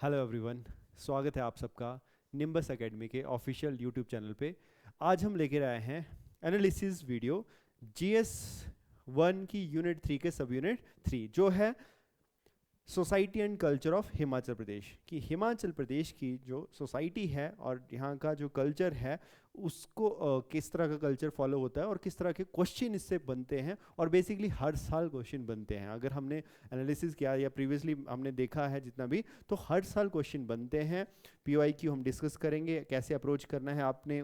Hello everyone, स्वागत है आप सबका निम्बस एकेडमी के ऑफिशियल यूट्यूब चैनल पे। आज हम लेकर आए हैं एनालिसिस वीडियो जीएस 1 की यूनिट 3 के सब यूनिट 3 जो है society and culture of Himachal Pradesh. कि हिमाचल प्रदेश की जो सोसाइटी है और यहाँ का जो कल्चर है उसको किस तरह का कल्चर फॉलो होता है और किस तरह के क्वेश्चन इससे बनते हैं, और बेसिकली हर साल क्वेश्चन बनते हैं। अगर हमने एनालिसिस किया या प्रीवियसली हमने देखा है जितना भी, तो हर साल क्वेश्चन बनते हैं। पीवाईक्यू हम डिस्कस करेंगे, कैसे अप्रोच करना है आपने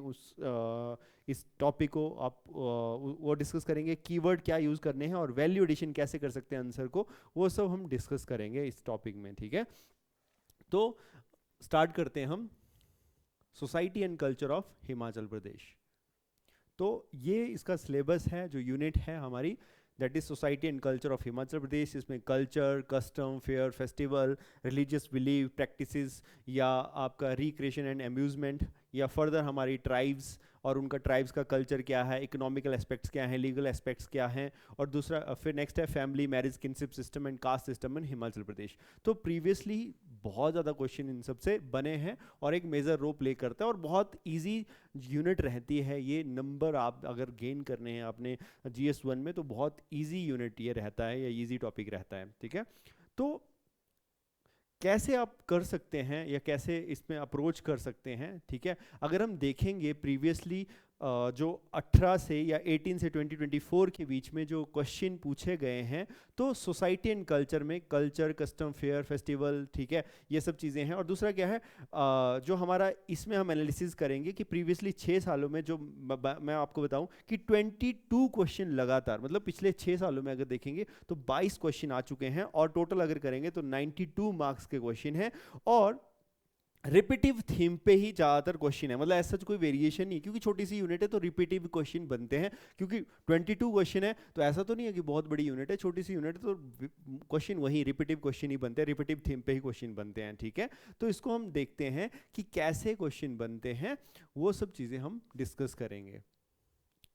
इस टॉपिक को, आप वो डिस्कस करेंगे। कीवर्ड क्या यूज़ करने हैं और वैल्यू एडिशन कैसे कर सकते हैं आंसर को, वो सब हम डिस्कस करेंगे इस टॉपिक में। ठीक है, तो स्टार्ट करते हैं हम society and culture of Himachal Pradesh. तो ये इसका सिलेबस है, जो यूनिट है हमारी, that is society and culture of Himachal Pradesh. इसमें culture, custom, fair, festival, religious believe, practices, या आपका रिक्रिएशन एंड अम्यूजमेंट, या फर्दर हमारी ट्राइब्स और उनका ट्राइब्स का कल्चर क्या है, इकोनॉमिकल एस्पेक्ट्स क्या हैं, लीगल एस्पेक्ट्स क्या हैं, और दूसरा फिर नेक्स्ट है family, marriage, kinship system and caste system in Himachal Pradesh. तो प्रीवियसली बहुत ज़्यादा क्वेश्चन इन सबसे बने हैं और एक मेजर रोल प्ले करता है, और बहुत ईजी यूनिट रहती है ये। नंबर आप अगर गेन करने हैं अपने GS1 में तो बहुत ईजी यूनिट ये रहता है, या ईजी टॉपिक रहता है। ठीक है, तो कैसे आप कर सकते हैं या कैसे इसमें अप्रोच कर सकते हैं। ठीक है, अगर हम देखेंगे प्रीवियसली जो 18 से या 18 से 2024 के बीच में जो क्वेश्चन पूछे गए हैं, तो सोसाइटी एंड कल्चर में कल्चर, कस्टम, फेयर, फेस्टिवल, ठीक है, ये सब चीज़ें हैं। और दूसरा क्या है, जो हमारा इसमें हम एनालिसिस करेंगे कि प्रीवियसली 6 सालों में जो मैं आपको बताऊं कि 22 क्वेश्चन लगातार, मतलब पिछले 6 सालों में अगर देखेंगे तो 22 क्वेश्चन आ चुके हैं, और टोटल अगर करेंगे तो 92 मार्क्स के क्वेश्चन हैं, और रिपीटिव थीम पे ही ज़्यादातर क्वेश्चन है। मतलब ऐसा कोई वेरिएशन नहीं, क्योंकि छोटी सी यूनिट है तो रिपीटिव क्वेश्चन बनते हैं। क्योंकि 22 क्वेश्चन है तो ऐसा तो नहीं है कि बहुत बड़ी यूनिट है, छोटी सी यूनिट है तो क्वेश्चन वही रिपीटिव क्वेश्चन ही बनते हैं, रिपीटिव थीम पे ही क्वेश्चन बनते हैं। ठीक है, तो इसको हम देखते हैं कि कैसे क्वेश्चन बनते हैं, वो सब चीज़ें हम डिस्कस करेंगे।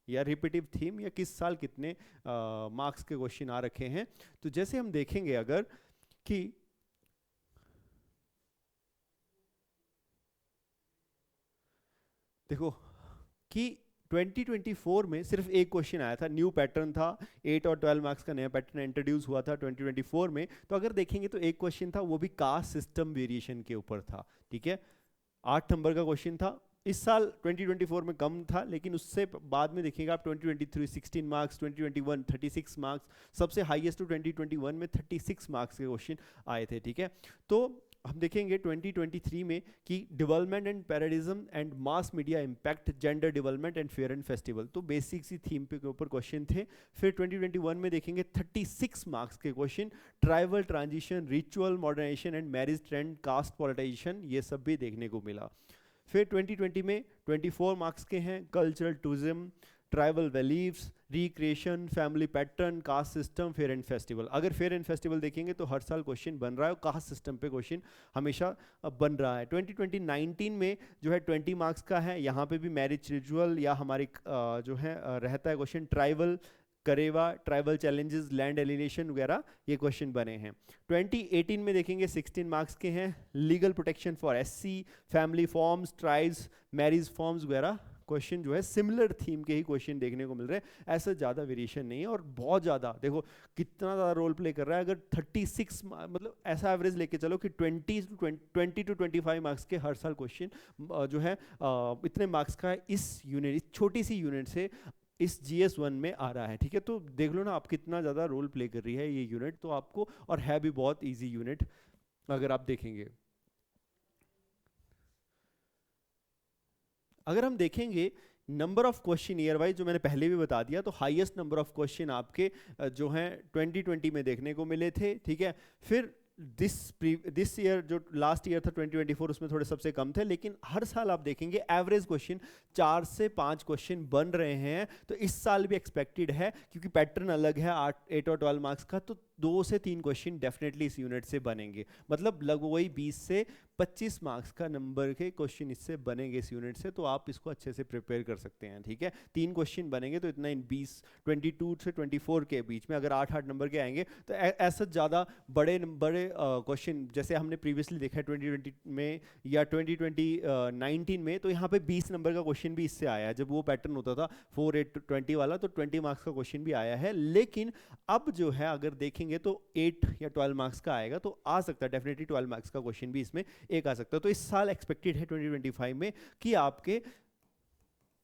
या रिपीटिव थीम, या किस साल कितने मार्क्स के क्वेश्चन आ रखे हैं। तो जैसे हम देखेंगे अगर कि देखो कि 2024 में सिर्फ एक क्वेश्चन आया था, न्यू पैटर्न था, 8 और 12 मार्क्स का नया पैटर्न इंट्रोड्यूस हुआ था 2024 में। तो अगर देखेंगे तो एक क्वेश्चन था, वो भी कास्ट सिस्टम वेरिएशन के ऊपर था। ठीक है, 8 नंबर का क्वेश्चन था। इस साल 2024 में कम था, लेकिन उससे बाद में देखिएगा आप 2023 16 मार्क्स, 2021 36 मार्क्स, सबसे हाईएस्ट तो 2021 में 36 मार्क्स के क्वेश्चन आए थे। ठीक है, तो हम देखेंगे 2023 में कि development and paradigm and mass media impact gender development and fair and festival, तो बेसिक सी थीम पे के ऊपर क्वेश्चन थे। फिर 2021 में देखेंगे 36 मार्क्स के question, tribal transition, ritual modernisation and marriage trend, caste politicisation, ये सब भी देखने को मिला। फिर 2020 में 24 मार्क्स के हैं, cultural tourism, tribal beliefs, recreation, family pattern, caste system, fair and festival. अगर फेयर एंड फेस्टिवल देखेंगे तो हर साल क्वेश्चन बन रहा है, और कास्ट सिस्टम पे क्वेश्चन हमेशा बन रहा है। 2019 में जो है 20 मार्क्स का है, यहाँ पे भी मैरिज रिचुअल या हमारी जो है रहता है क्वेश्चन, ट्राइबल करेवा, ट्राइबल चैलेंजेस, लैंड एलिनेशन वगैरह, ये क्वेश्चन बने हैं। 2018 में देखेंगे 16 मार्क्स के हैं, legal protection for SC, family forms, tribes, marriage forms वगैरह क्वेश्चन जो है सिमिलर थीम के ही क्वेश्चन देखने को मिल रहे हैं। ऐसा ज़्यादा वेरिएशन नहीं है, और बहुत ज़्यादा देखो कितना ज़्यादा रोल प्ले कर रहा है। अगर 36 मतलब ऐसा एवरेज लेके चलो कि 20 to 25 मार्क्स के हर साल क्वेश्चन जो है इतने मार्क्स का इस यूनिट, इस छोटी सी यूनिट से इस GS1 में आ रहा है। ठीक है, तो देख लो ना आप कितना ज़्यादा रोल प्ले कर रही है ये यूनिट तो आपको, और है भी बहुत इजी यूनिट अगर आप देखेंगे। अगर हम देखेंगे number of question year wise, जो मैंने पहले भी बता दिया, तो हाईएस्ट नंबर ऑफ क्वेश्चन आपके जो हैं 2020 में देखने को मिले थे। ठीक है, फिर दिस ईयर जो लास्ट ईयर था 2024, उसमें थोड़े सबसे कम थे, लेकिन हर साल आप देखेंगे एवरेज क्वेश्चन 4 से 5 क्वेश्चन बन रहे हैं। तो इस साल भी एक्सपेक्टेड है, क्योंकि पैटर्न अलग है 8 और 12 मार्क्स का, तो 2 से 3 क्वेश्चन डेफिनेटली इस यूनिट से बनेंगे, मतलब लगभग वही 20 से 25 मार्क्स का नंबर के क्वेश्चन इससे बनेंगे इस यूनिट से, तो आप इसको अच्छे से प्रिपेयर कर सकते हैं, ठीक है। 3 क्वेश्चन बनेंगे तो इतना इन 22 से 24 के बीच में अगर 8-8 नंबर के आएंगे तो ऐसा ज़्यादा बड़े क्वेश्चन जैसे हमने प्रीवियसली देखा है 2020 में या 2019 में, तो यहाँ पे 20 नंबर का क्वेश्चन भी इससे आया है। जब वो पैटर्न होता था 4, 8, 20 वाला, तो 20 मार्क्स का क्वेश्चन भी आया है। लेकिन अब जो है अगर देखेंगे तो 8 या 12 मार्क्स का आएगा, तो आ सकता है डेफिनेटली 12 मार्क्स का क्वेश्चन भी इसमें एक आ सकता है। तो इस साल एक्सपेक्टेड है 2025 में कि आपके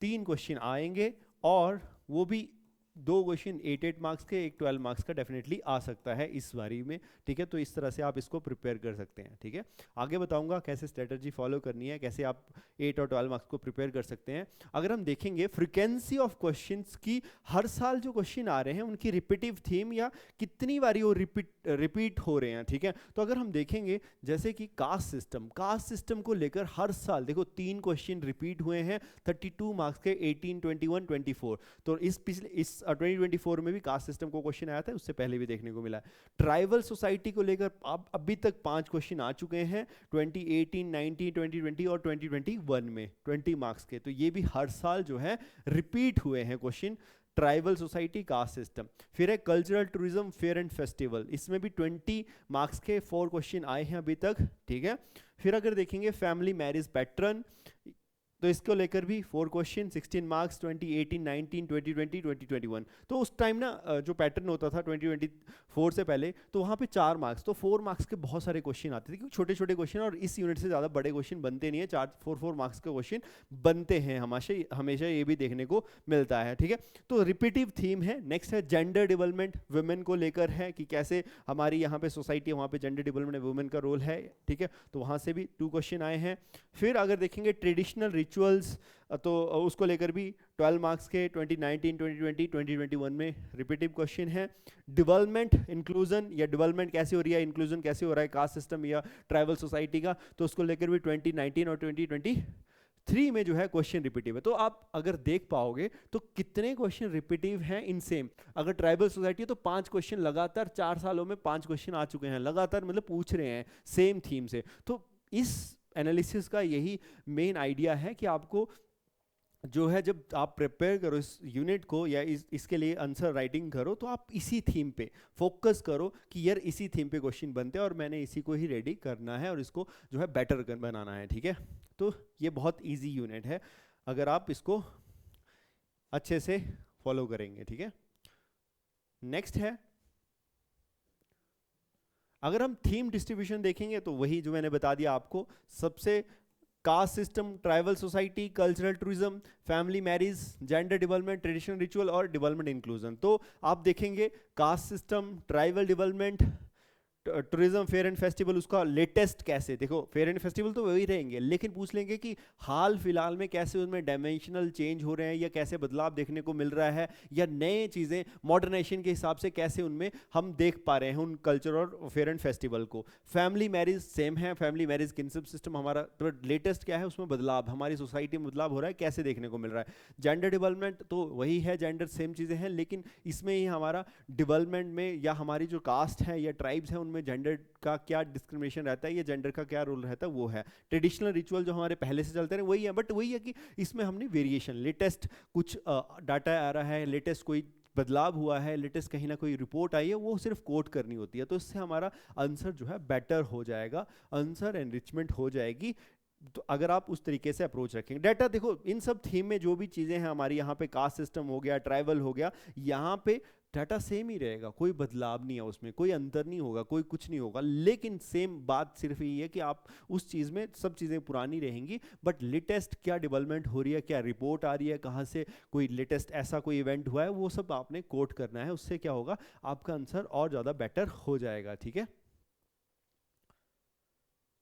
3 क्वेश्चन आएंगे और वो भी 2 क्वेश्चन 8-8 मार्क्स के, एक 12 मार्क्स का डेफिनेटली आ सकता है इस बारी में, ठीक है। तो इस तरह से आप इसको प्रिपेयर कर सकते हैं, ठीक है। आगे बताऊंगा कैसे स्ट्रेटजी फॉलो करनी है, कैसे आप 8 और 12 मार्क्स को प्रिपेयर कर सकते हैं। अगर हम देखेंगे फ्रीक्वेंसी ऑफ क्वेश्चंस की, हर साल जो क्वेश्चन आ रहे हैं उनकी रिपीटिव थीम या कितनी बारी वो रिपीट हो रहे हैं, ठीक है। तो अगर हम देखेंगे जैसे कि कास्ट सिस्टम को लेकर हर साल देखो 3 क्वेश्चन रिपीट हुए हैं 32 मार्क्स के, 18, 21, 24। तो इस 2024 में भी कास्ट सिस्टम को क्वेश्चन आया था, उससे पहले भी देखने को मिला है। ट्राइबल सोसाइटी को लेकर अब अभी तक 5 क्वेश्चन आ चुके हैं 2018, 19, 2020 और 2021 में 20 मार्क्स के। तो ये भी हर साल जो है रिपीट हुए हैं question, tribal society, caste system. फिर है cultural tourism, fair and festival, इसमें भी 20 मार्क्स के 4 क्वेश्चन आए हैं अभी तक, ठीक है। फिर अगर देखेंगे फैमिली मैरिज पैटर्न, तो इसको लेकर भी 4 क्वेश्चन 16 मार्क्स 2018, 19, 2020, 2021। तो उस टाइम ना जो पैटर्न होता था 2024 से पहले, तो वहाँ पे 4 मार्क्स, तो 4 मार्क्स के बहुत सारे क्वेश्चन आते थे, क्योंकि छोटे छोटे क्वेश्चन और इस यूनिट से ज़्यादा बड़े क्वेश्चन बनते नहीं है, 4-4 मार्क्स के क्वेश्चन बनते हैं हमेशा ये भी देखने को मिलता है, ठीक है। तो रिपीटिव थीम है। नेक्स्ट है जेंडर डेवलपमेंट, वुमेन को लेकर है कि कैसे हमारी यहाँ पे सोसाइटी है, वहाँ पे जेंडर डेवलपमेंट वुमेन का रोल है, ठीक है। तो वहाँ से भी 2 क्वेश्चन आए हैं। फिर अगर देखेंगे ट्रेडिशनल रिचुअल्स, तो उसको लेकर भी 12 मार्क्स के 2019, 2020, 2021 में रिपीटिव क्वेश्चन है। डेवलपमेंट इंक्लूजन, या डेवलपमेंट कैसे हो रही है, इंक्लूजन कैसे हो रहा है कास्ट सिस्टम या ट्राइबल सोसाइटी का, तो उसको लेकर भी 2019 और 2023 में जो है क्वेश्चन रिपीटिव है। तो आप अगर देख पाओगे तो कितने क्वेश्चन रिपीटिव हैं इन सेम। अगर ट्राइबल सोसाइटी है तो 5 क्वेश्चन लगातार 4 सालों में 5 क्वेश्चन आ चुके हैं लगातार, मतलब पूछ रहे हैं सेम थीम से। तो इस एनालिसिस का यही मेन आइडिया है कि आपको जो है जब आप प्रिपेयर करो इस यूनिट को या इसके लिए आंसर राइटिंग करो, तो आप इसी थीम पे फोकस करो कि यार इसी थीम पे क्वेश्चन बनते हैं और मैंने इसी को ही रेडी करना है और इसको जो है बेटर बनाना है, ठीक है। तो ये बहुत इजी यूनिट है अगर आप इसको अच्छे से फॉलो करेंगे, ठीक है। नेक्स्ट है, अगर हम थीम डिस्ट्रीब्यूशन देखेंगे तो वही जो मैंने बता दिया आपको, सबसे caste system, tribal society, cultural tourism, family marriage, gender development, traditional ritual और डेवलपमेंट इंक्लूजन। तो आप देखेंगे caste system, tribal development, tourism, fair and festival, उसका लेटेस्ट कैसे, देखो फेयर एंड फेस्टिवल तो वही रहेंगे, लेकिन पूछ लेंगे कि हाल फिलहाल में कैसे उनमें डायमेंशनल चेंज हो रहे हैं या कैसे बदलाव देखने को मिल रहा है, या नए चीज़ें मॉडर्नाइजेशन के हिसाब से कैसे उनमें हम देख पा रहे हैं उन कल्चर और फेयर एंड फेस्टिवल को। फैमिली मैरिज सेम है, फैमिली मैरिज किनशिप सिस्टम हमारा तो लेटेस्ट क्या है, उसमें बदलाव हमारी सोसाइटी में बदलाव हो रहा है कैसे देखने को मिल रहा है। जेंडर डेवलपमेंट तो वही है, जेंडर सेम चीज़ें हैं, लेकिन इसमें ही हमारा डेवलपमेंट में या हमारी जो कास्ट है या ट्राइब्स हैं उनमें जेंडर का क्या डिस्क्रिमिनेशन रहता है, ये जेंडर का क्या रोल रहता है, वो है। ट्रेडिशनल रिचुअल जो हमारे पहले से चलते रहे वही है, बट वही है कि इसमें हमने वेरिएशन, लेटेस्ट कुछ डाटा आ रहा है, लेटेस्ट कोई बदलाव हुआ है, लेटेस्ट कहीं ना कोई रिपोर्ट आई है, वो सिर्फ कोट करनी होती है, तो इससे हमारा आंसर जो है बेटर हो जाएगा, आंसर एनरिचमेंट हो जाएगी। तो अगर आप उस तरीके से अप्रोच रखेंगे डाटा, देखो इन सब थीम में जो भी चीज़ें हैं हमारी, यहाँ पे कास्ट सिस्टम हो गया, ट्राइबल हो गया, यहाँ पे डाटा सेम ही रहेगा, कोई बदलाव नहीं है उसमें, कोई अंतर नहीं होगा, कोई कुछ नहीं होगा, लेकिन सेम बात सिर्फ यही है कि आप उस चीज़ में सब चीज़ें पुरानी रहेंगी, बट लेटेस्ट क्या डेवलपमेंट हो रही है, क्या रिपोर्ट आ रही है, कहाँ से कोई लेटेस्ट ऐसा कोई इवेंट हुआ है, वो सब आपने कोट करना है, उससे क्या होगा आपका आंसर और ज़्यादा बेटर हो जाएगा, ठीक है।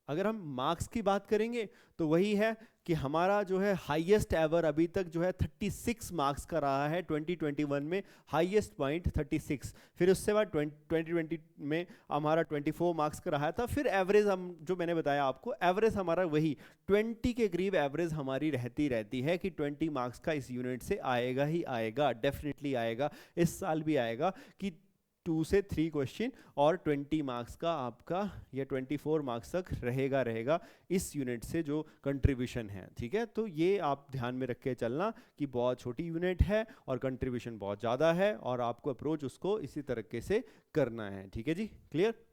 अगर हम मार्क्स की बात करेंगे तो वही है कि हमारा जो है हाईएस्ट एवर अभी तक जो है 36 मार्क्स का रहा है 2021 में, हाईएस्ट पॉइंट 36। फिर उससे बाद 2020 में हमारा 24 मार्क्स का रहा था। फिर एवरेज हम जो मैंने बताया आपको, एवरेज हमारा वही 20 के करीब एवरेज हमारी रहती है कि 20 मार्क्स का इस यूनिट से आएगा ही आएगा, डेफिनेटली आएगा, इस साल भी आएगा कि 2 से 3 क्वेश्चन और 20 मार्क्स का आपका या 24 मार्क्स तक रहेगा इस यूनिट से जो कंट्रीब्यूशन है, ठीक है। तो ये आप ध्यान में रख के चलना कि बहुत छोटी यूनिट है और कंट्रीब्यूशन बहुत ज़्यादा है और आपको अप्रोच उसको इसी तरीके से करना है, ठीक है जी, क्लियर।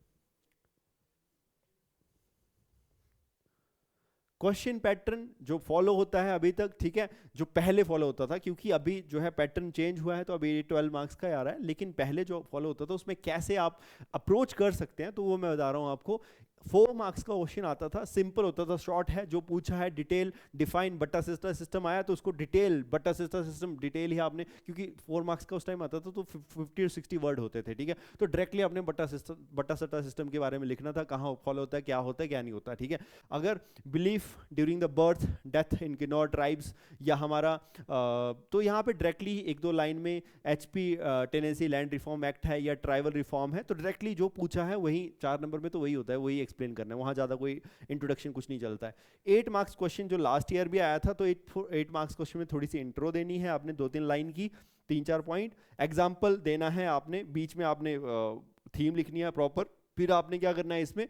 क्वेश्चन पैटर्न जो फॉलो होता है अभी तक, ठीक है, जो पहले फॉलो होता था, क्योंकि अभी जो है पैटर्न चेंज हुआ है तो अभी 12 मार्क्स का आ रहा है, लेकिन पहले जो फॉलो होता था उसमें कैसे आप अप्रोच कर सकते हैं तो वो मैं बता रहा हूं आपको। 4 मार्क्स का क्वेश्चन आता था, सिंपल होता था, शॉर्ट है, जो पूछा है डिटेल डिफाइन बट्टा सिस्टम आया तो उसको डिटेल बट्टा सिस्टम डिटेल ही आपने, क्योंकि 4 मार्क्स का उस टाइम आता था तो 50 और 60 वर्ड होते थे, ठीक है, तो डायरेक्टली आपने बट्टा सिस्टम के बारे में लिखना था, कहाँ फॉलो होता है, क्या नहीं होता, ठीक है। अगर belief during the birth death in Kinnaur tribes या हमारा तो यहाँ पे डायरेक्टली 1-2 लाइन में HP tenancy land reform act है या ट्राइबल रिफॉर्म है, तो डायरेक्टली जो पूछा है वही 4 नंबर में तो वही होता है, वही एक्सप्लेन करना है, वहाँ ज़्यादा कोई इंट्रोडक्शन कुछ नहीं चलता है। 8 मार्क्स क्वेश्चन जो लास्ट ईयर भी आया था, तो 8 मार्क्स क्वेश्चन में थोड़ी सी इंट्रो देनी है आपने, 2-3 लाइन की, 3-4 पॉइंट, एग्जाम्पल देना है आपने, बीच में आपने थीम लिखनी है प्रॉपर, फिर आपने क्या करना है इसमें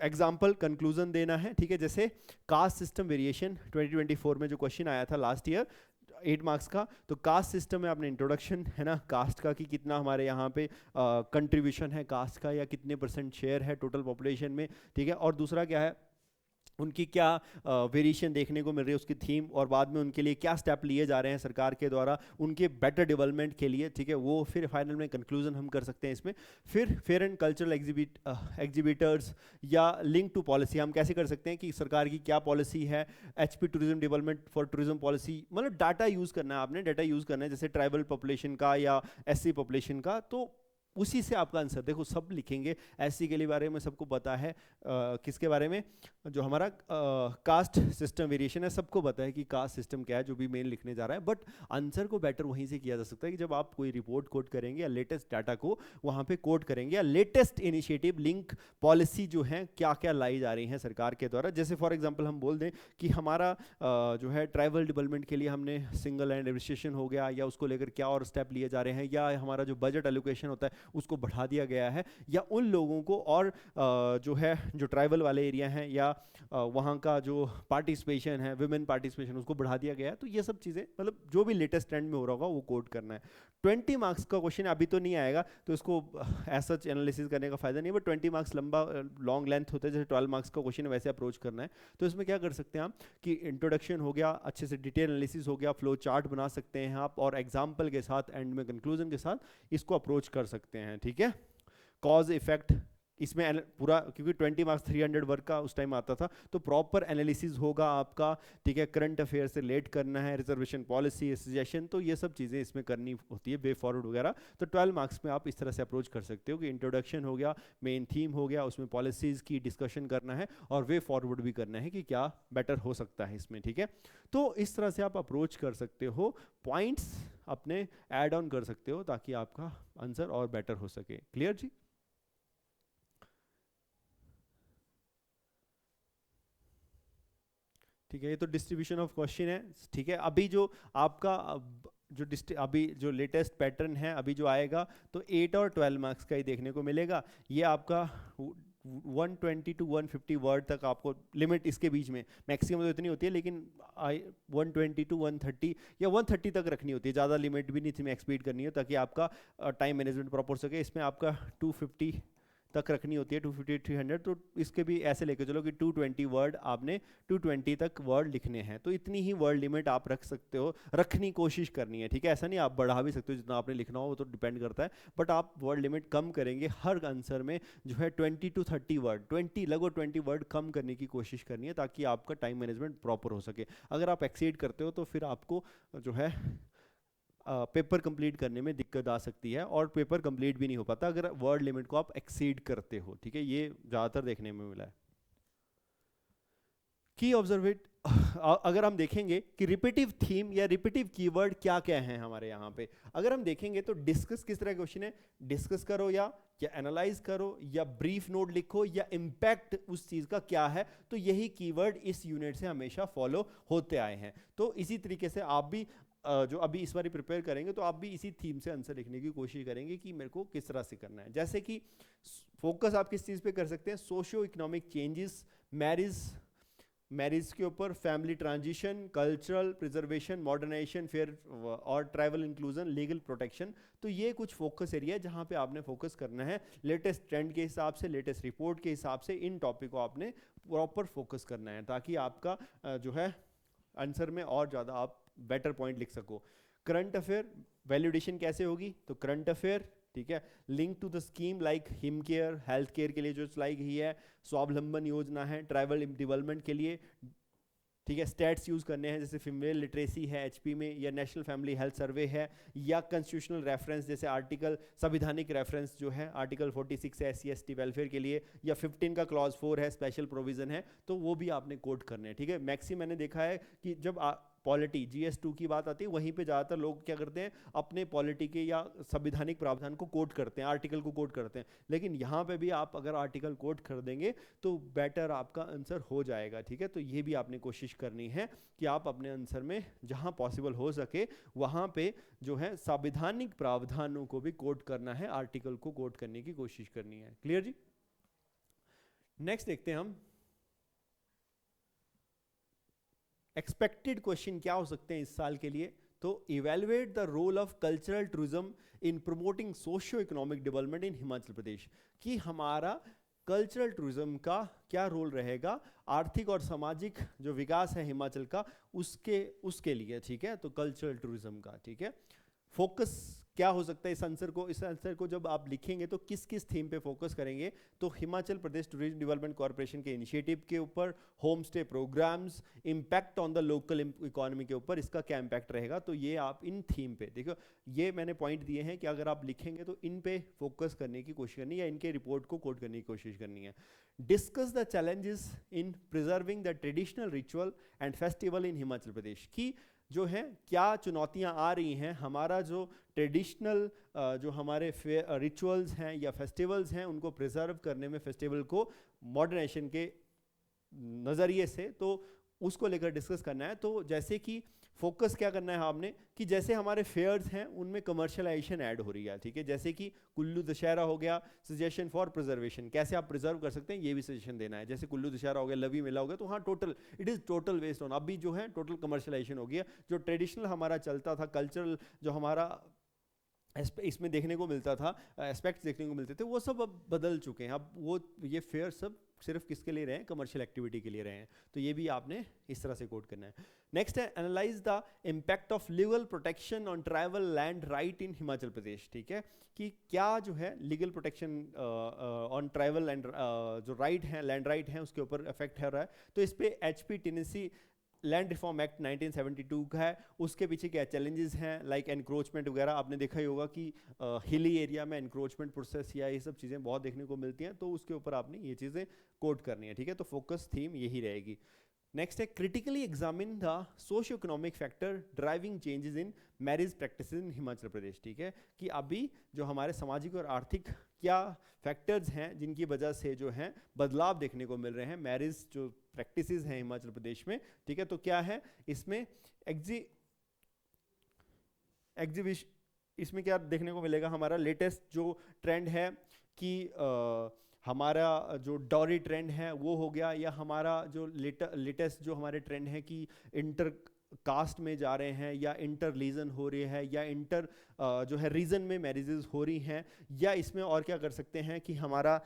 एग्जाम्पल कंक्लूजन देना है, ठीक है। जैसे कास्ट सिस्टम वेरिएशन 2024 में जो क्वेश्चन आया था लास्ट ईयर 8 मार्क्स का, तो कास्ट सिस्टम में आपने इंट्रोडक्शन है ना, कास्ट का कि कितना हमारे यहाँ पे कंट्रीब्यूशन है कास्ट का या कितने % शेयर है टोटल पॉपुलेशन में, ठीक है, और दूसरा क्या है उनकी क्या वेरिएशन देखने को मिल रही है उसकी थीम, और बाद में उनके लिए क्या स्टेप लिए जा रहे हैं सरकार के द्वारा उनके बेटर डेवलपमेंट के लिए, ठीक है, वो फिर फाइनल में कंक्लूजन हम कर सकते हैं इसमें। फिर फेयर एंड कल्चरल एग्जिबिटर्स या लिंक टू पॉलिसी, हम कैसे कर सकते हैं कि सरकार की क्या पॉलिसी है, HP tourism development for tourism policy, मतलब डाटा यूज़ करना है आपने, डाटा यूज़ करना है जैसे ट्राइबल पॉपुलेशन का या SC पॉपुलेशन का, तो उसी से आपका आंसर देखो सब लिखेंगे। SC के लिए बारे में सबको पता है, किसके बारे में, जो हमारा कास्ट सिस्टम वेरिएशन है, सबको पता है कि कास्ट सिस्टम क्या है, जो भी मेन लिखने जा रहा है, बट आंसर को बेटर वहीं से किया जा सकता है कि जब आप कोई रिपोर्ट कोट करेंगे या लेटेस्ट डाटा को वहाँ पे कोट करेंगे या लेटेस्ट इनिशिएटिव लिंक पॉलिसी जो है क्या क्या लाई जा रही हैं सरकार के द्वारा। जैसे फॉर एग्जाम्पल हम बोल दें कि हमारा जो है ट्राइबल डेवलपमेंट के लिए हमने सिंगल लैंड रजिस्ट्रेशन हो गया, या उसको लेकर क्या और स्टेप लिए जा रहे हैं, या हमारा जो बजट एलोकेशन होता है उसको बढ़ा दिया गया है, या उन लोगों को और जो है जो ट्राइबल वाले एरिया हैं या वहाँ का जो पार्टिसिपेशन है विमेन पार्टिसिपेशन उसको बढ़ा दिया गया है, तो ये सब चीज़ें मतलब जो भी लेटेस्ट ट्रेंड में हो रहा होगा वो कोड करना है। 20 मार्क्स का क्वेश्चन अभी तो नहीं आएगा तो इसको ऐसा एनालिसिस करने का फायदा नहीं है, बट 20 मार्क्स लंबा लॉन्ग लेंथ होता है, जैसे 12 मार्क्स का क्वेश्चन वैसे अप्रोच करना है। तो इसमें क्या कर सकते हैं आप कि इंट्रोडक्शन हो गया, अच्छे से डिटेल एनालिसिस हो गया, फ्लो चार्ट बना सकते हैं आप, और एग्जाम्पल के साथ एंड में कंक्लूजन के साथ इसको अप्रोच कर सकते हैं, ठीक है। कॉज इफेक्ट इसमें पूरा, क्योंकि 20 मार्क्स 300 वर्क का उस टाइम आता था, तो प्रॉपर एनालिसिस होगा आपका, ठीक है, करंट अफेयर से रिलेट करना है, रिजर्वेशन पॉलिसी सजेशन, तो ये सब चीज़ें इसमें करनी होती है, वे फॉरवर्ड वगैरह। तो 12 मार्क्स में आप इस तरह से अप्रोच कर सकते हो कि इंट्रोडक्शन हो गया, मेन थीम हो गया, उसमें पॉलिसीज़ की डिस्कशन करना है और वे फॉरवर्ड भी करना है कि क्या बेटर हो सकता है इसमें, ठीक है। तो इस तरह से आप अप्रोच कर सकते हो, पॉइंट्स अपने ऐड ऑन कर सकते हो ताकि आपका आंसर और बेटर हो सके। क्लियर जी? ठीक है, ये तो डिस्ट्रीब्यूशन ऑफ क्वेश्चन है, ठीक है। अभी जो आपका जो अभी जो लेटेस्ट पैटर्न है अभी जो आएगा तो 8 और 12 मार्क्स का ही देखने को मिलेगा। ये आपका 120 to 150 वर्ड तक आपको लिमिट, इसके बीच में मैक्सिमम तो इतनी होती है, लेकिन 120 to 130 या 130 तक रखनी होती है, ज़्यादा लिमिट भी नहीं थी एक्सपीड करनी हो ताकि आपका टाइम मैनेजमेंट प्रॉपर सके। इसमें आपका 250 तक रखनी होती है, 250 300, तो इसके भी ऐसे लेके चलो कि 220 वर्ड आपने 220 तक वर्ड लिखने हैं, तो इतनी ही वर्ड लिमिट आप रख सकते हो, रखनी कोशिश करनी है, ठीक है। ऐसा नहीं आप बढ़ा भी सकते हो, जितना आपने लिखना हो वो तो डिपेंड करता है, बट आप वर्ड लिमिट कम करेंगे हर आंसर में जो है 20 to 30 वर्ड, 20 वर्ड कम करने की कोशिश करनी है ताकि आपका टाइम मैनेजमेंट प्रॉपर हो सके। अगर आप एक्सीड करते हो तो फिर आपको जो है पेपर कंप्लीट करने में दिक्कत आ सकती है, और पेपर कंप्लीट भी नहीं हो पाता अगर वर्ड लिमिट को आप एक्सीड करते हो, ठीक है। ये ज़्यादातर देखने में मिला है। की ऑब्जर्वेट अगर हम देखेंगे कि रिपीटिव थीम या रिपीटिव कीवर्ड क्या क्या है हमारे यहाँ पे, अगर हम देखेंगे तो डिस्कस किस तरह का क्वेश्चन है, डिस्कस करो या एनालाइज करो या ब्रीफ नोट लिखो या इम्पैक्ट उस चीज़ का क्या है, तो यही कीवर्ड इस यूनिट से हमेशा फॉलो होते आए हैं। तो इसी तरीके से आप भी जो अभी इस बार प्रिपेयर करेंगे तो आप भी इसी थीम से आंसर लिखने की कोशिश करेंगे कि मेरे को किस तरह से करना है। जैसे कि फोकस आप किस चीज़ पे कर सकते हैं, सोशियो इकोनॉमिक चेंजेस, मैरिज के ऊपर, family transition, cultural preservation, modernisation, फिर और ट्राइबल इंक्लूजन, लीगल प्रोटेक्शन। तो ये कुछ फोकस एरिया है जहाँ पे आपने फोकस करना है, लेटेस्ट ट्रेंड के हिसाब से, लेटेस्ट रिपोर्ट के हिसाब से इन टॉपिक को आपने प्रॉपर फोकस करना है, ताकि आपका जो है आंसर में और ज़्यादा आप बेटर पॉइंट लिख सको। करंट अफेयर वैल्यूडेशन कैसे होगी, तो करंट अफेयर, ठीक है, link to the scheme like him care, health care के लिए जो चलाई गई है, स्वावलंबन योजना है ट्राइबल डेवलपमेंट के लिए, ठीक है, स्टैट्स यूज़ करने हैं जैसे फीमेल लिटरेसी है एचपी में, या नेशनल फैमिली हेल्थ सर्वे है, या कॉन्स्टिट्यूशनल रेफरेंस जैसे आर्टिकल, संविधानिक रेफरेंस जो है आर्टिकल 46 है SC/ST वेलफेयर के लिए, या 15 का क्लॉज 4 है स्पेशल प्रोविजन है, तो वो भी आपने कोट करने हैं। ठीक है, मैक्सिमम मैंने देखा है कि जब पॉलिटी GS2 की बात आती है वहीं पे ज़्यादातर लोग क्या करते हैं, अपने पॉलिटी के या संविधानिक प्रावधान को कोट करते हैं, आर्टिकल को कोट करते हैं, लेकिन यहाँ पे भी आप अगर आर्टिकल कोट कर देंगे तो बेटर आपका आंसर हो जाएगा। ठीक है, तो ये भी आपने कोशिश करनी है कि आप अपने आंसर में जहाँ पॉसिबल हो सके वहाँ पे जो है संविधानिक प्रावधानों को भी कोट करना है, आर्टिकल को कोट करने की कोशिश करनी है। क्लियर जी? नेक्स्ट देखते हैं हम एक्सपेक्टेड क्वेश्चन क्या हो सकते हैं इस साल के लिए। तो evaluate the role of cultural tourism in promoting socio economic development in Himachal Pradesh, कि हमारा कल्चरल टूरिज्म का क्या रोल रहेगा आर्थिक और सामाजिक जो विकास है हिमाचल का उसके लिए। ठीक है, तो कल्चरल टूरिज्म का, ठीक है, फोकस क्या हो सकता है इस आंसर को जब आप लिखेंगे तो किस किस थीम पे फोकस करेंगे, तो Himachal Pradesh tourism development corporation के इनिशिएटिव के ऊपर, home stay programmes, impact on the local economy के ऊपर इसका क्या इम्पैक्ट रहेगा, तो ये आप इन थीम पे देखो, ये मैंने पॉइंट दिए हैं कि अगर आप लिखेंगे तो इन पे फोकस करने की कोशिश करनी है या इनके रिपोर्ट को कोट करने की कोशिश करनी है। Discuss the challenges in preserving the traditional ritual and festival in Himachal Pradesh, की जो है क्या चुनौतियां आ रही हैं, हमारा जो ट्रेडिशनल जो हमारे रिचुअल्स हैं या फेस्टिवल्स हैं उनको प्रिजर्व करने में, फेस्टिवल को मॉडर्नाइजेशन के नज़रिए से, तो उसको लेकर डिस्कस करना है। तो जैसे कि फोकस क्या करना है आपने कि जैसे हमारे फेयर्स हैं उनमें कमर्शलाइजेशन ऐड हो रही है। ठीक है, जैसे कि कुल्लू दशहरा हो गया, सजेशन फॉर प्रिजर्वेशन, कैसे आप प्रिजर्व कर सकते हैं ये भी सजेशन देना है। जैसे कुल्लू दशहरा हो गया, लवी मेला हो गया, तो हाँ total it is total waste on, अभी जो है टोटल कमर्शलाइजेशन हो गया। जो ट्रेडिशनल हमारा चलता था, कल्चरल जो हमारा इसमें देखने को मिलता था, एस्पेक्ट्स देखने को मिलते थे, वो सब अब बदल चुके हैं। अब वो ये फेयर सब सिर्फ किसके लिए रहे हैं, कमर्शियल एक्टिविटी के लिए रहे हैं। तो ये भी आपने इस तरह से कोट करना है। नेक्स्ट है analyse the impact of legal protection on tribal land right in Himachal Pradesh. ठीक है, कि क्या जो है legal protection on tribal land जो राइट है, लैंड राइट है, उसके ऊपर इफेक्ट हो रहा है। तो इस पे HP Tennessee land reform act 1972 का है, उसके पीछे क्या चैलेंजेस हैं, लाइक एनक्रोचमेंट वगैरह। आपने देखा ही होगा कि हिली एरिया में एनक्रोचमेंट प्रोसेस या ये सब चीज़ें बहुत देखने को मिलती हैं, तो उसके ऊपर आपने ये चीज़ें कोट करनी है। ठीक है, तो फोकस थीम यही रहेगी। नेक्स्ट है critically examine the socio economic factor driving changes in marriage practice in Himachal Pradesh. ठीक है, कि अभी जो हमारे सामाजिक और आर्थिक क्या फैक्टर्स हैं जिनकी वजह से जो है बदलाव देखने को मिल रहे हैं मैरिज जो प्रैक्टिसेस हैं हिमाचल प्रदेश में। ठीक है, तो क्या है इसमें एग्जीबिशन, इसमें क्या देखने को मिलेगा, हमारा लेटेस्ट जो ट्रेंड है कि हमारा जो डॉरी ट्रेंड है वो हो गया, या हमारा जो लेटेस्ट जो हमारे ट्रेंड है कि इंटर कास्ट में जा रहे हैं, या इंटर रीजन हो रही है, या इंटर जो है रीजन में मैरिजेस हो रही हैं, या इसमें और क्या कर सकते हैं कि हमारा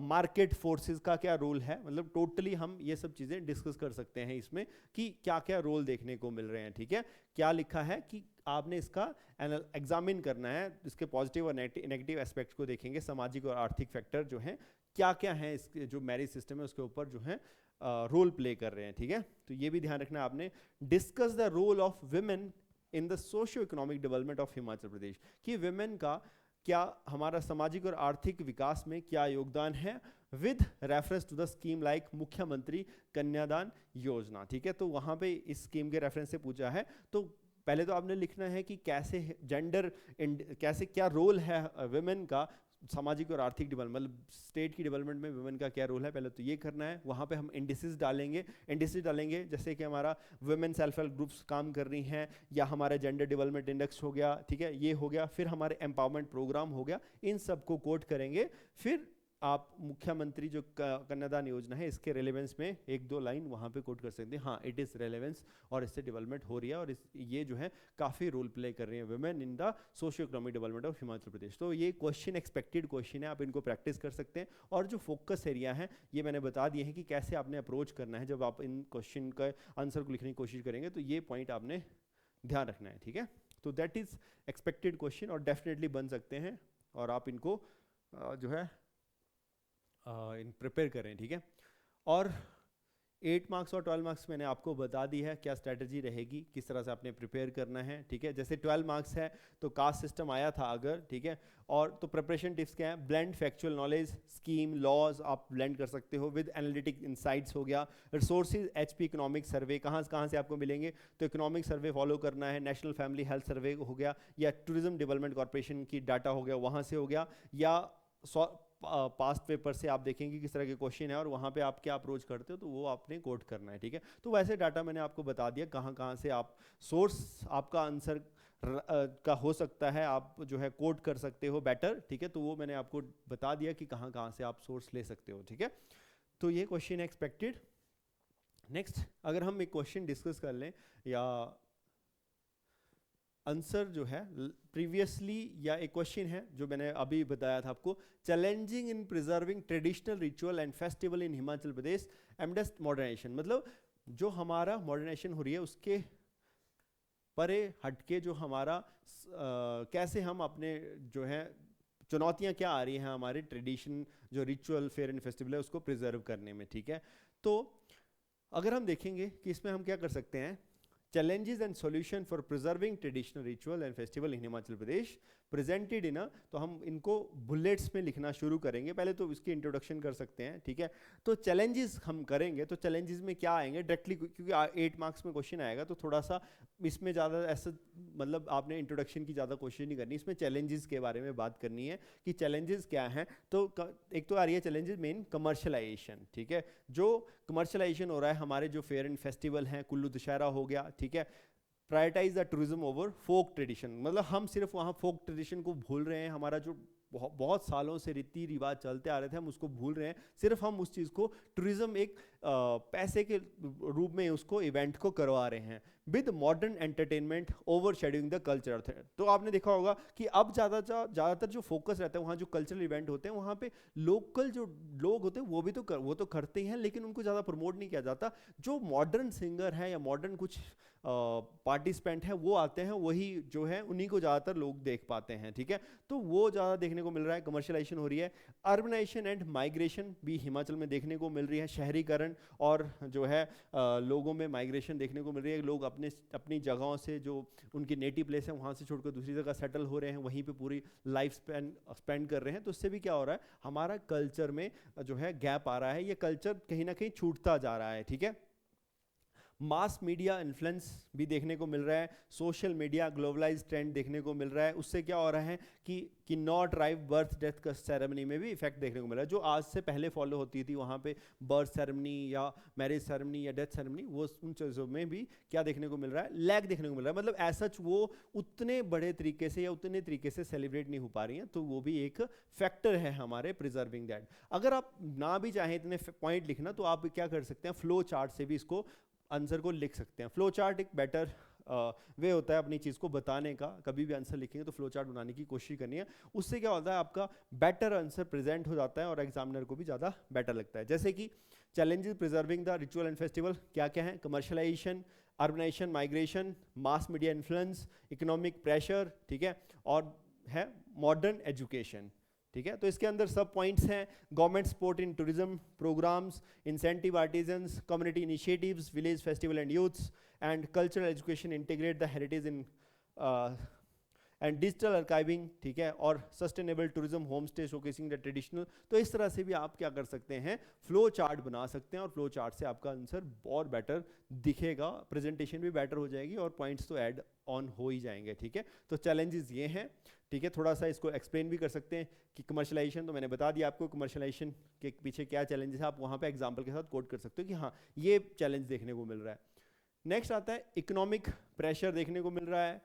मार्केट फोर्सेस का क्या रोल है। मतलब टोटली हम ये सब चीज़ें डिस्कस कर सकते हैं इसमें कि क्या क्या रोल देखने को मिल रहे हैं। ठीक है, क्या लिखा है कि आपने इसका एग्जामिन करना है, इसके पॉजिटिव और नेगेटिव एस्पेक्ट्स को देखेंगे, सामाजिक और आर्थिक फैक्टर जो हैं क्या क्या हैं इसके जो मैरिज सिस्टम है उसके ऊपर जो है रोल प्ले कर रहे हैं। ठीक है, तो ये भी ध्यान रखना आपने। Discuss the role of women in the socio economic development of Himachal Pradesh, कि वुमेन का क्या हमारा सामाजिक और आर्थिक विकास में क्या योगदान है, with reference to the scheme like Mukhyamantri Kanyadan योजना। ठीक है, तो वहाँ पे इस स्कीम के रेफरेंस से पूछा है। तो पहले तो आपने लिखना है कि कैसे जेंडर कैसे क्या रोल है वुमेन का सामाजिक और आर्थिक डेवलपमेंट, मतलब स्टेट की डेवलपमेंट में वुमेन का क्या रोल है, पहले तो ये करना है। वहाँ पे हम इंडिसेस डालेंगे जैसे कि हमारा वुमेन सेल्फ हेल्प ग्रुप्स काम कर रही हैं, या हमारा जेंडर डेवलपमेंट इंडेक्स हो गया, ठीक है, ये हो गया। फिर हमारे एम्पावरमेंट प्रोग्राम हो गया, इन सबको कोट करेंगे। फिर आप मुख्यमंत्री जो कन्यादान योजना है इसके रेलेवेंस में एक दो लाइन वहाँ पे कोट कर सकते हैं, हाँ इट इज़ रेलेवेंस और इससे डेवलपमेंट हो रही है, और ये जो है काफ़ी रोल प्ले कर रही है women in the socio economic development of Himachal Pradesh. तो ये क्वेश्चन एक्सपेक्टेड क्वेश्चन है, आप इनको प्रैक्टिस कर सकते हैं। और जो फोकस एरिया है ये मैंने बता दिए हैं कि कैसे आपने अप्रोच करना है जब आप इन क्वेश्चन का आंसर को लिखने की कोशिश करेंगे, तो ये पॉइंट आपने ध्यान रखना है, ठीक है। तो दैट इज़ एक्सपेक्टेड क्वेश्चन और डेफिनेटली बन सकते हैं, और आप इनको जो है इन प्रिपेयर करें, ठीक है। और 8 मार्क्स और 12 मार्क्स मैंने आपको बता दी है क्या स्ट्रैटेजी रहेगी, किस तरह से आपने प्रिपेयर करना है, ठीक है। जैसे 12 मार्क्स है तो कास्ट सिस्टम आया था अगर, ठीक है, और तो प्रिपरेशन टिप्स क्या है, blend factual knowledge, scheme, laws आप ब्लेंड कर सकते हो विद एनालिटिक इंसाइट्स हो गया। रिसोर्सेज एचपी इकोनॉमिक सर्वे कहाँ से आपको मिलेंगे, तो इकोनॉमिक सर्वे फॉलो करना है, नेशनल फैमिली हेल्थ सर्वे हो गया, या टूरिज्म डेवलपमेंट कॉर्पोरेशन की डाटा हो गया वहाँ से हो गया, या पास्ट पेपर से आप देखेंगे किस तरह के क्वेश्चन है और वहाँ पे आप क्या अप्रोच करते हो, तो वो आपने कोट करना है, ठीक है। तो वैसे डाटा मैंने आपको बता दिया कहाँ से आप सोर्स आपका आंसर का हो सकता है, आप जो है कोट कर सकते हो बेटर, ठीक है। तो वो मैंने आपको बता दिया कि कहाँ से आप सोर्स ले सकते हो, ठीक है। तो ये क्वेश्चन एक्सपेक्टेड। नेक्स्ट अगर हम एक क्वेश्चन डिस्कस कर लें या आंसर जो है प्रीवियसली, या एक क्वेश्चन है जो मैंने अभी बताया था आपको, challenging in preserving traditional ritual and festival in Himachal Pradesh amidst modernisation, मतलब जो हमारा मॉडर्नाइजेशन हो रही है उसके परे हटके जो हमारा कैसे हम अपने जो है चुनौतियां क्या आ रही हैं हमारे ट्रेडिशन जो रिचुअल फेयर एंड फेस्टिवल है उसको प्रिजर्व करने में, ठीक है। तो अगर हम देखेंगे कि इसमें हम क्या कर सकते हैं, challenges and solution for preserving traditional ritual and festival in Himachal Pradesh presented in a, तो हम इनको बुलेट्स में लिखना शुरू करेंगे, पहले तो इसकी इंट्रोडक्शन कर सकते हैं, ठीक है। तो चैलेंजेस हम करेंगे, तो चैलेंजेस में क्या आएंगे डायरेक्टली, क्योंकि 8 मार्क्स में क्वेश्चन आएगा तो थोड़ा सा इसमें ज़्यादा ऐसा मतलब आपने इंट्रोडक्शन की ज़्यादा कोशिश नहीं करनी, इसमें चैलेंजेस के बारे में बात करनी है कि चैलेंजेस क्या हैं। तो एक तो आ रही है चैलेंजेस मेन कमर्शलाइजेशन, ठीक है, जो कमर्शलाइजेशन हो रहा है हमारे जो फेयर एंड फेस्टिवल हैं, कुल्लू दशहरा हो गया, ठीक है। Prioritise the tourism over folk tradition, मतलब हम सिर्फ वहाँ फोक ट्रेडिशन को भूल रहे हैं, हमारा जो बहुत सालों से रीति रिवाज चलते आ रहे थे हम उसको भूल रहे हैं, सिर्फ हम उस चीज़ को टूरिज्म एक पैसे के रूप में उसको इवेंट को करवा रहे हैं with modern entertainment over scheduling the culture. तो आपने देखा होगा कि अब ज़्यादातर जो फोकस रहता है वहाँ जो कल्चरल इवेंट होते हैं वहाँ पे लोकल जो लोग होते हैं वो तो करते हैं, लेकिन उनको ज़्यादा प्रमोट नहीं किया जाता। जो मॉडर्न सिंगर है या मॉडर्न कुछ पार्टिसिपेंट है वो आते हैं, वही जो है उन्हीं को ज़्यादातर लोग देख पाते हैं, ठीक है। तो वो ज़्यादा देखने को मिल रहा है, कमर्शलाइजेशन हो रही है। अर्बनाइजेशन एंड माइग्रेशन भी हिमाचल में देखने को मिल रही है, शहरीकरण और जो है लोगों में माइग्रेशन देखने को मिल रही है, लोग अपनी जगहों से जो उनकी नेटिव प्लेस है वहाँ से छोड़कर दूसरी जगह सेटल हो रहे हैं, वहीं पे पूरी लाइफ स्पेंड कर रहे हैं। तो इससे भी क्या हो रहा है, हमारा कल्चर में जो है गैप आ रहा है, ये कल्चर कहीं ना कहीं छूटता जा रहा है, ठीक है। मास मीडिया इन्फ्लुएंस भी देखने को मिल रहा है, सोशल मीडिया ग्लोबलाइज ट्रेंड देखने को मिल रहा है। उससे क्या हो रहा है कि नॉट ड्राइव बर्थ डेथ का सेरेमनी में भी इफेक्ट देखने को मिल रहा है, जो आज से पहले फॉलो होती थी वहाँ पे बर्थ सेरेमनी या मैरिज सेरेमनी या डेथ सेरेमनी, वो उन चीज़ों में भी क्या देखने को मिल रहा है, लैग देखने को मिल रहा है। मतलब ऐसा वो उतने बड़े तरीके से या उतने तरीके से सेलिब्रेट नहीं हो पा रही हैं, तो वो भी एक फैक्टर है हमारे प्रिजर्विंग दैट। अगर आप ना भी चाहें इतने पॉइंट लिखना तो आप क्या कर सकते हैं, फ्लो चार्ट से भी इसको आंसर को लिख सकते हैं। फ्लो चार्ट एक बेटर वे होता है अपनी चीज़ को बताने का, कभी भी आंसर लिखेंगे तो फ्लो चार्ट बनाने की कोशिश करनी है, उससे क्या होता है आपका बेटर आंसर प्रेजेंट हो जाता है और एग्जामिनर को भी ज़्यादा बेटर लगता है। जैसे कि challenges preserving the ritual and festival क्या क्या है, commercialisation, urbanisation, migration, mass media influence, economic pressure, ठीक है, और है मॉडर्न एजुकेशन, ठीक है। तो इसके अंदर सब पॉइंट्स हैं, government support in tourism programmes, incentive artisans, community initiatives, village festival and youths and cultural education, integrate the heritage in and digital archiving, ठीक है, और sustainable tourism, home stay showcasing the traditional. तो इस तरह से भी आप क्या कर सकते हैं, फ्लो चार्ट बना सकते हैं, और फ्लो चार्ट से आपका आंसर और बेटर दिखेगा, प्रेजेंटेशन भी बेटर हो जाएगी और पॉइंट्स तो ऐड ऑन हो ही जाएंगे, ठीक है। तो चैलेंजेस ये हैं, ठीक है। थोड़ा सा इसको एक्सप्लेन भी कर सकते हैं कि कमर्शलाइजेशन, तो मैंने बता दिया आपको कमर्शलाइजेशन के पीछे क्या चैलेंजेस है, आप वहाँ पे एग्जांपल के साथ कोट कर सकते हो कि हाँ ये चैलेंज देखने को मिल रहा है। नेक्स्ट आता है इकोनॉमिक प्रेशर देखने को मिल रहा है,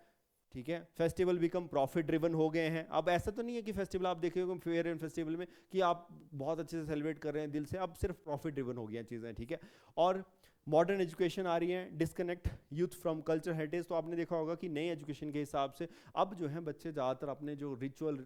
ठीक है। फेस्टिवल बिकम प्रॉफिट ड्रिवन हो गए हैं। अब ऐसा तो नहीं है कि फेस्टिवल आप देखिए फेयर एंड फेस्टिवल में कि आप बहुत अच्छे से सेलिब्रेट कर रहे हैं दिल से, अब सिर्फ प्रॉफिट ड्रिवन हो गई चीज़ें, ठीक है। और मॉडर्न एजुकेशन आ रही है, disconnect youth from culture heritage. तो आपने देखा होगा कि नई एजुकेशन के हिसाब से अब जो है बच्चे ज़्यादातर अपने जो रिचुअल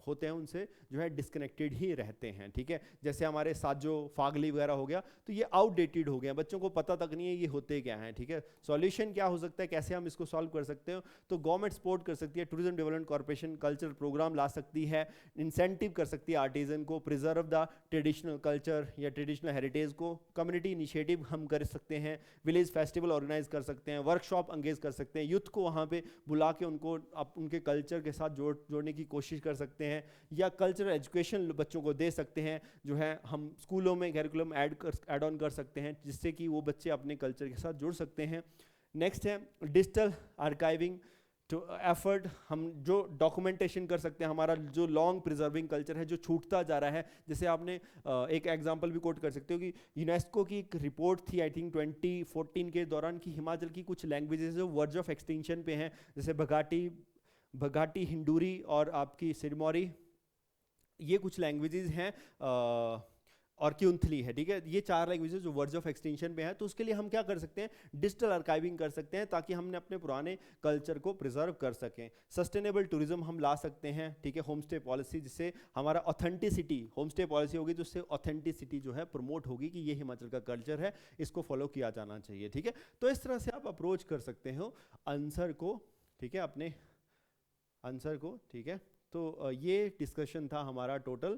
होते हैं उनसे जो है डिस्कनेक्टेड ही रहते हैं, ठीक है। जैसे हमारे साजो फागली वगैरह हो गया, तो ये आउटडेटेड हो गए हैं, बच्चों को पता तक नहीं है ये होते क्या हैं, ठीक है। सॉल्यूशन क्या हो सकता है, कैसे हम इसको सॉल्व कर सकते हो, तो गवर्नमेंट सपोर्ट कर सकती है, tourism development corporation culture programme ला सकती है, इंसेंटिव कर सकती है आर्टिजन को, प्रिजर्व द ट्रेडिशनल कल्चर या ट्रेडिशनल हेरिटेज को, कम्युनिटी इनिशिएटिव हम कर सकते हैं, विलेज फेस्टिवल ऑर्गेनाइज कर सकते हैं, वर्कशॉप एंगेज कर सकते हैं, यूथ को वहाँ पे बुला के उनको उनके कल्चर के साथ जोड़ने की कोशिश कर सकते हैं, या कल्चरल एजुकेशन बच्चों को दे सकते हैं, जो है हम स्कूलों में कैरिकुलम ऐड ऑन कर सकते हैं, जिससे कि वो बच्चे अपने कल्चर के साथ जुड़ सकते हैं। नेक्स्ट है डिजिटल आर्काइविंग तो एफर्ट, हम जो डॉक्यूमेंटेशन कर सकते हैं, हमारा जो लॉन्ग प्रिजर्विंग कल्चर है जो छूटता जा रहा है। जैसे आपने एक एग्जांपल भी कोट कर सकते हो कि यूनेस्को की एक रिपोर्ट थी आई थिंक 2014 के दौरान कि हिमाचल की कुछ लैंग्वेजेस जो वर्ज ऑफ एक्सटिंक्शन पे हैं, जैसे बघाटी हिंडूरी और आपकी सिरमौरी, ये कुछ लैंग्वेजेस हैं, और क्यूंथली है, ठीक है। ये 4 लैंग्वेजेस जो वर्ज ऑफ एक्सटेंशन पे है। तो उसके लिए हम क्या कर सकते हैं, डिजिटल आर्काइविंग कर सकते हैं, ताकि हमने अपने पुराने कल्चर को प्रिजर्व कर सकें। सस्टेनेबल टूरिज्म हम ला सकते हैं, ठीक है। होम स्टे पॉलिसी, जिससे हमारा ऑथेंटिसिटी, होम स्टे पॉलिसी होगी तो उससे ऑथेंटिसिटी जो है प्रमोट होगी कि ये हिमाचल का कल्चर है, इसको फॉलो किया जाना चाहिए, ठीक है। तो इस तरह से आप अप्रोच कर सकते हो आंसर को, ठीक है, अपने आंसर को, ठीक है। तो ये डिस्कशन था हमारा टोटल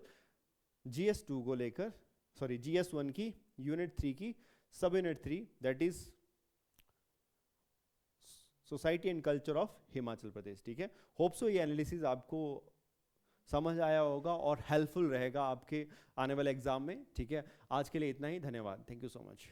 GS2 को लेकर, सॉरी GS1 की यूनिट 3 की सब unit 3, that is society and culture of Himachal Pradesh, ठीक है। होप सो ये एनालिसिस आपको समझ आया होगा और हेल्पफुल रहेगा आपके आने वाले एग्जाम में, ठीक है। आज के लिए इतना ही, धन्यवाद, थैंक यू सो मच।